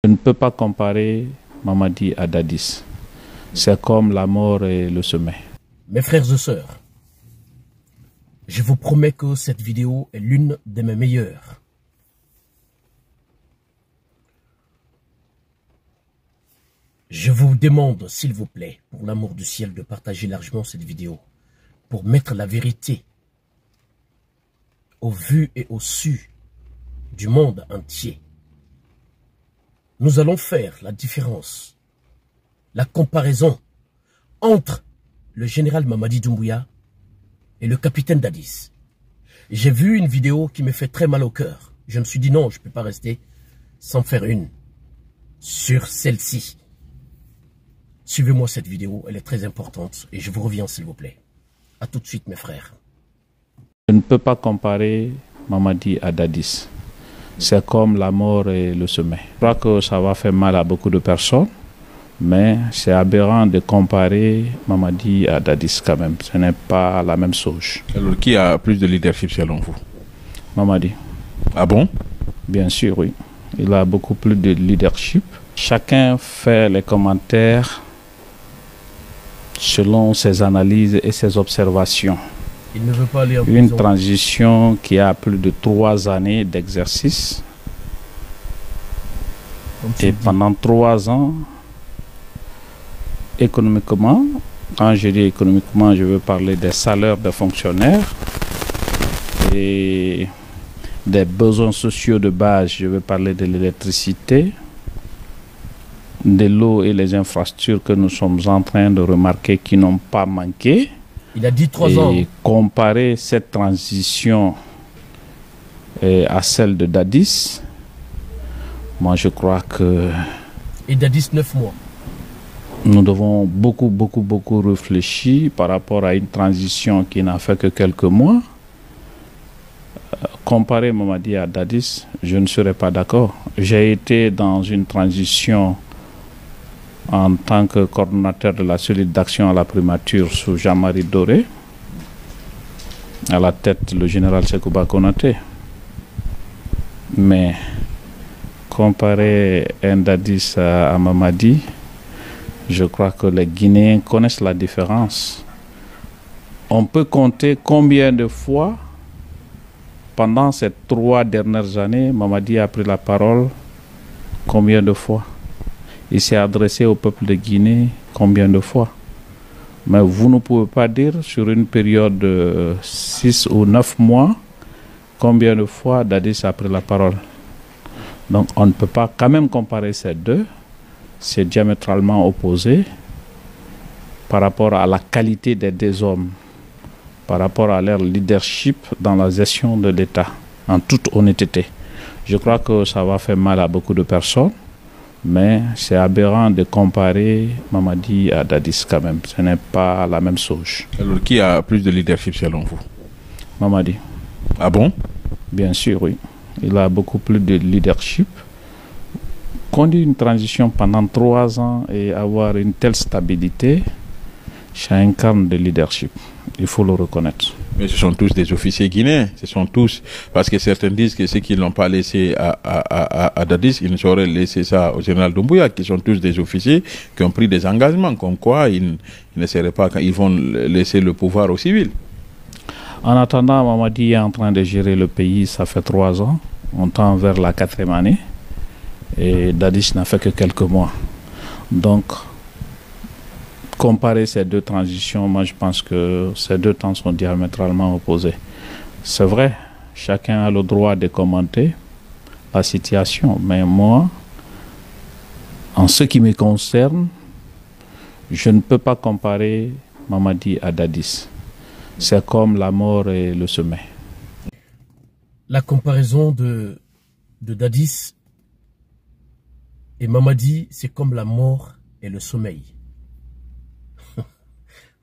Je ne peux pas comparer Mamadi à Dadis. C'est comme la mort et le sommeil. Mes frères et sœurs, je vous promets que cette vidéo est l'une de mes meilleures. Je vous demande, s'il vous plaît, pour l'amour du ciel, de partager largement cette vidéo pour mettre la vérité au vu et au su du monde entier. Nous allons faire la différence, la comparaison entre le général Mamadi Doumbouya et le capitaine Dadis. J'ai vu une vidéo qui me fait très mal au cœur. Je me suis dit non, je ne peux pas rester sans faire une sur celle-ci. Suivez-moi cette vidéo, elle est très importante et je vous reviens s'il vous plaît. A tout de suite mes frères. Je ne peux pas comparer Mamadi à Dadis. C'est comme la mort et le sommeil. Je crois que ça va faire mal à beaucoup de personnes, mais c'est aberrant de comparer Mamadi à Dadis quand même. Ce n'est pas la même chose. Alors, qui a plus de leadership selon vous? Mamadi. Ah bon? Bien sûr, oui. Il a beaucoup plus de leadership. Chacun fait les commentaires selon ses analyses et ses observations. Il ne veut pas aller en Une prison. transition qui a plus de 3 années d'exercice. Et pendant 3 ans, économiquement, quand je dis économiquement, je veux parler des salaires des fonctionnaires et des besoins sociaux de base. Je veux parler de l'électricité, de l'eau et les infrastructures que nous sommes en train de remarquer qui n'ont pas manqué. Il a dit 3 ans. Et comparer cette transition à celle de Dadis, moi je crois que Et Dadis 9 mois. nous devons beaucoup réfléchir par rapport à une transition qui n'a fait que quelques mois. Comparer Mamadi à Dadis, je ne serais pas d'accord. J'ai été dans une transition en tant que coordonnateur de la cellule d'action à la primature sous Jean-Marie Doré, à la tête le général Sekouba Konaté. Mais comparer un Dadis à Mamadi, je crois que les Guinéens connaissent la différence. On peut compter combien de fois, pendant ces 3 dernières années, Mamadi a pris la parole, combien de fois. Il s'est adressé au peuple de Guinée combien de fois. Mais vous ne pouvez pas dire sur une période de 6 ou 9 mois combien de fois Dadis a pris la parole. Donc on ne peut pas quand même comparer ces deux. C'est diamétralement opposé par rapport à la qualité des 2 hommes, par rapport à leur leadership dans la gestion de l'État, en toute honnêteté. Je crois que ça va faire mal à beaucoup de personnes. Mais c'est aberrant de comparer Mamadi à Dadis quand même. Ce n'est pas la même chose. Alors, qui a plus de leadership selon vous? Mamadi. Ah bon? Bien sûr, oui. Il a beaucoup plus de leadership. Conduire une transition pendant 3 ans et avoir une telle stabilité, ça incarne de leadership. Il faut le reconnaître. Mais ce sont tous des officiers guinéens. Ce sont tous, parce que certains disent que ceux qui ne l'ont pas laissé à Dadis, ils ne sauraient laisser ça au général Doumbouya, qui sont tous des officiers qui ont pris des engagements, comme quoi ils ne seraient pas, ils vont laisser le pouvoir aux civils. En attendant, Mamadi est en train de gérer le pays, ça fait 3 ans. On tend vers la 4e année. Et Dadis n'a fait que quelques mois. Donc, comparer ces 2 transitions, moi je pense que ces 2 temps sont diamétralement opposés. C'est vrai, chacun a le droit de commenter la situation, mais moi, en ce qui me concerne, je ne peux pas comparer Mamadi à Dadis. C'est comme la mort et le sommeil. La comparaison de Dadis et Mamadi, c'est comme la mort et le sommeil.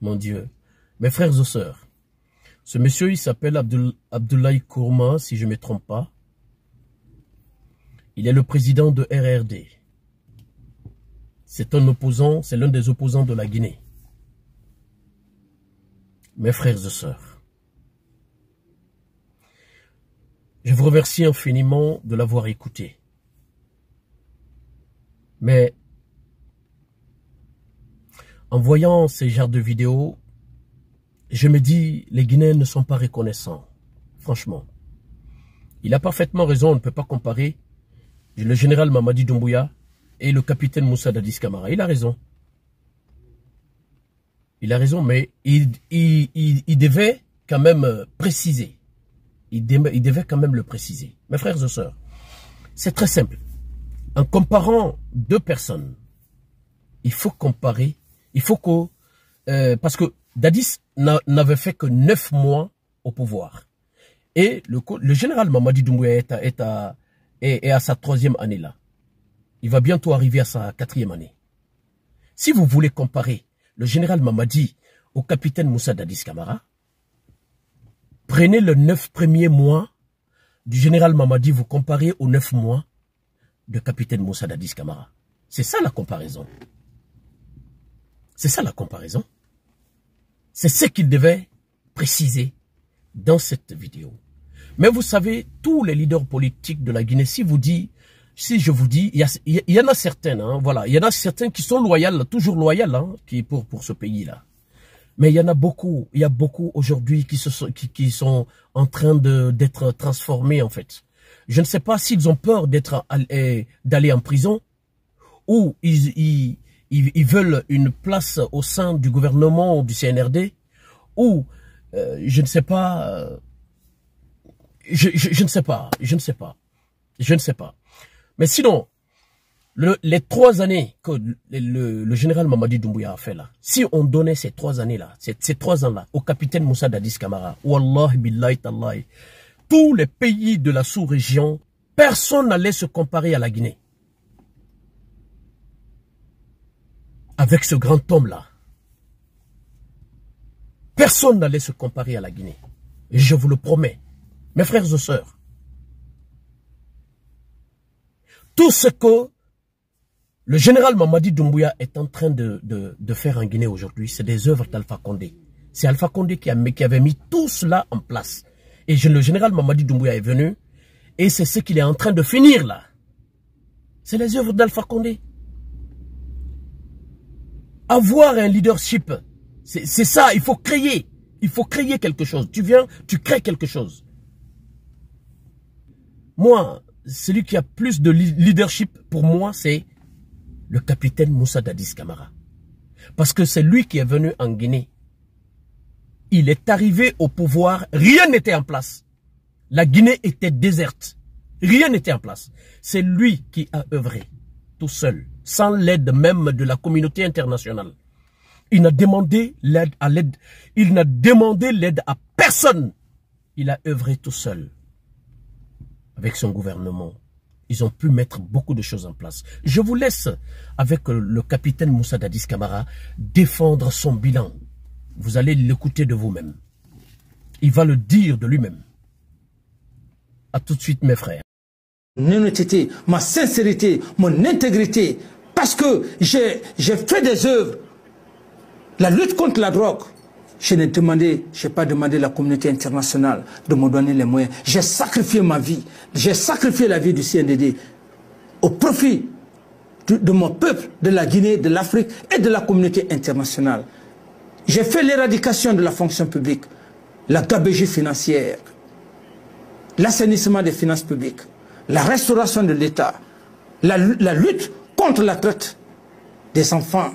Mon Dieu. Mes frères et sœurs, ce monsieur, il s'appelle Abdoulaye Kourma, si je ne me trompe pas. Il est le président de RRD. C'est un opposant, c'est l'un des opposants de la Guinée. Mes frères et sœurs, je vous remercie infiniment de l'avoir écouté. Mais en voyant ces genres de vidéos, je me dis, les Guinéens ne sont pas reconnaissants. Franchement. Il a parfaitement raison, on ne peut pas comparer le général Mamadi Doumbouya et le capitaine Moussa Dadis Camara. Il a raison. Il a raison, mais il devait quand même préciser. Il devait quand même le préciser. Mes frères et sœurs, c'est très simple. En comparant deux personnes, il faut comparer, il faut que... parce que Dadis n'avait fait que 9 mois au pouvoir. Et le général Mamadi Doumbouya est à sa 3e année là. Il va bientôt arriver à sa 4e année. Si vous voulez comparer le général Mamadi au capitaine Moussa Dadis Camara, prenez le 9 premiers mois du général Mamadi, vous comparez aux 9 mois de capitaine Moussa Dadis Camara. C'est ça la comparaison. C'est ça la comparaison. C'est ce qu'il devait préciser dans cette vidéo. Mais vous savez, tous les leaders politiques de la Guinée, si je vous dis, il y en a certains, hein, voilà, il y en a certains qui sont loyaux, toujours loyaux, hein, pour ce pays-là. Mais il y en a beaucoup, aujourd'hui qui sont en train d'être transformés en fait. Je ne sais pas s'ils ont peur d'aller en prison ou ils veulent une place au sein du gouvernement ou du CNRD ou je ne sais pas. Je ne sais pas. Mais sinon, les 3 années que le général Mamadi Doumbouya a fait là, si on donnait ces 3 années-là, ces 3 ans-là, au capitaine Moussa Dadis Camara, Wallah billahi tallahi, tous les pays de la sous-région, personne n'allait se comparer à la Guinée. Avec ce grand homme-là. Personne n'allait se comparer à la Guinée. Et je vous le promets. Mes frères et sœurs, tout ce que le général Mamadi Doumbouya est en train de faire en Guinée aujourd'hui, c'est des œuvres d'Alpha Condé. C'est Alpha Condé qui avait mis tout cela en place. Et le général Mamadi Doumbouya est venu, et c'est ce qu'il est en train de finir là. C'est les œuvres d'Alpha Condé. Avoir un leadership, c'est ça, il faut créer. Il faut créer quelque chose. Tu viens, tu crées quelque chose. Moi, celui qui a plus de leadership pour moi, c'est le capitaine Moussa Dadis Camara. Parce que c'est lui qui est venu en Guinée. Il est arrivé au pouvoir, rien n'était en place. La Guinée était déserte. Rien n'était en place. C'est lui qui a œuvré, tout seul, sans l'aide même de la communauté internationale. Il n'a demandé l'aide à l'aide. Il n'a demandé l'aide à personne. Il a œuvré tout seul. Avec son gouvernement, ils ont pu mettre beaucoup de choses en place. Je vous laisse avec le capitaine Moussa Dadis Camara défendre son bilan. Vous allez l'écouter de vous-même. Il va le dire de lui-même. À tout de suite mes frères. Mon honnêteté, ma sincérité, mon intégrité, parce que j'ai fait des œuvres. La lutte contre la drogue, je n'ai pas demandé à la communauté internationale de me donner les moyens. J'ai sacrifié ma vie, j'ai sacrifié la vie du CNDD au profit de mon peuple, de la Guinée, de l'Afrique et de la communauté internationale. J'ai fait l'éradication de la fonction publique, la gabegie financière, l'assainissement des finances publiques, la restauration de l'État, la lutte contre la traite des enfants.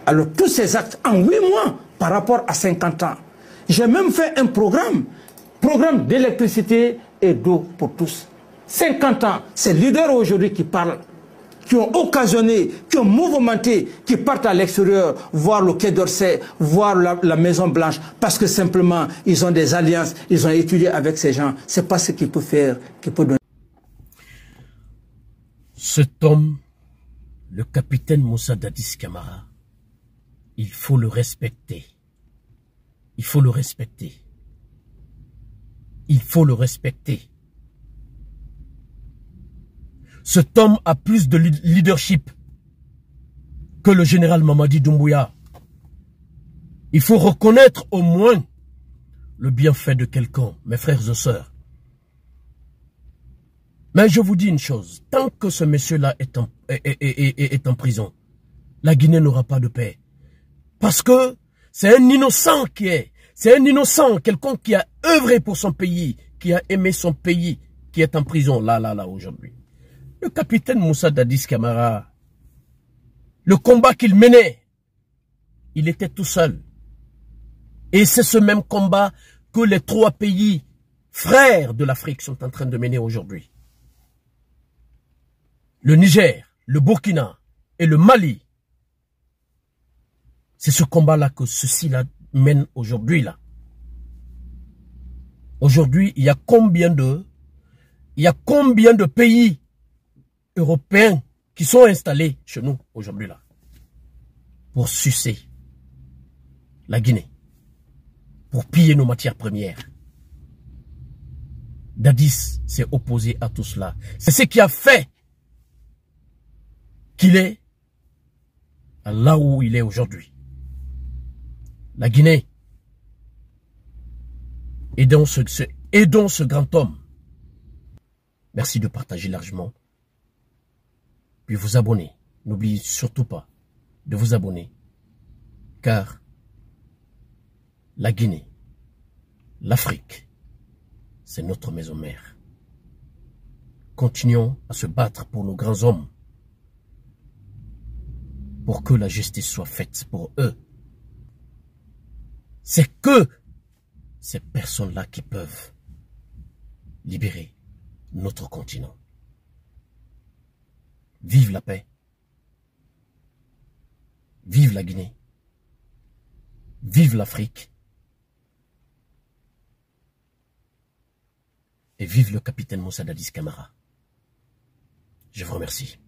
Alors tous ces actes en 8 mois par rapport à 50 ans. J'ai même fait un programme d'électricité et d'eau pour tous. 50 ans, ces leaders aujourd'hui qui parlent, qui ont occasionné, qui ont mouvementé, qui partent à l'extérieur, voir le Quai d'Orsay, voir la Maison Blanche, parce que simplement, ils ont des alliances, ils ont étudié avec ces gens. C'est pas ce qu'il peut faire, qu'il peut donner. Cet homme, le capitaine Moussa Dadis Camara, il faut le respecter. Il faut le respecter. Il faut le respecter. Cet homme a plus de leadership que le général Mamadi Doumbouya. Il faut reconnaître au moins le bienfait de quelqu'un, mes frères et sœurs. Mais je vous dis une chose, tant que ce monsieur-là est en prison, la Guinée n'aura pas de paix. Parce que c'est un innocent c'est un innocent, quelqu'un qui a œuvré pour son pays, qui a aimé son pays, qui est en prison là, aujourd'hui. Le capitaine Moussa Dadis Camara, le combat qu'il menait, il était tout seul. Et c'est ce même combat que les 3 pays frères de l'Afrique sont en train de mener aujourd'hui. Le Niger, le Burkina et le Mali. C'est ce combat-là que ceux-ci-là mènent aujourd'hui là. Aujourd'hui, il y a combien de pays européens qui sont installés chez nous aujourd'hui là pour sucer la Guinée, pour piller nos matières premières. Dadis s'est opposé à tout cela. C'est ce qui a fait qu'il est là où il est aujourd'hui. La Guinée, aidons ce grand homme. Merci de partager largement. Puis vous abonner. N'oubliez surtout pas de vous abonner. Car la Guinée, l'Afrique, c'est notre maison mère. Continuons à se battre pour nos grands hommes. Pour que la justice soit faite pour eux. C'est que ces personnes-là qui peuvent libérer notre continent. Vive la paix. Vive la Guinée. Vive l'Afrique. Et vive le capitaine Moussa Dadis Camara. Je vous remercie.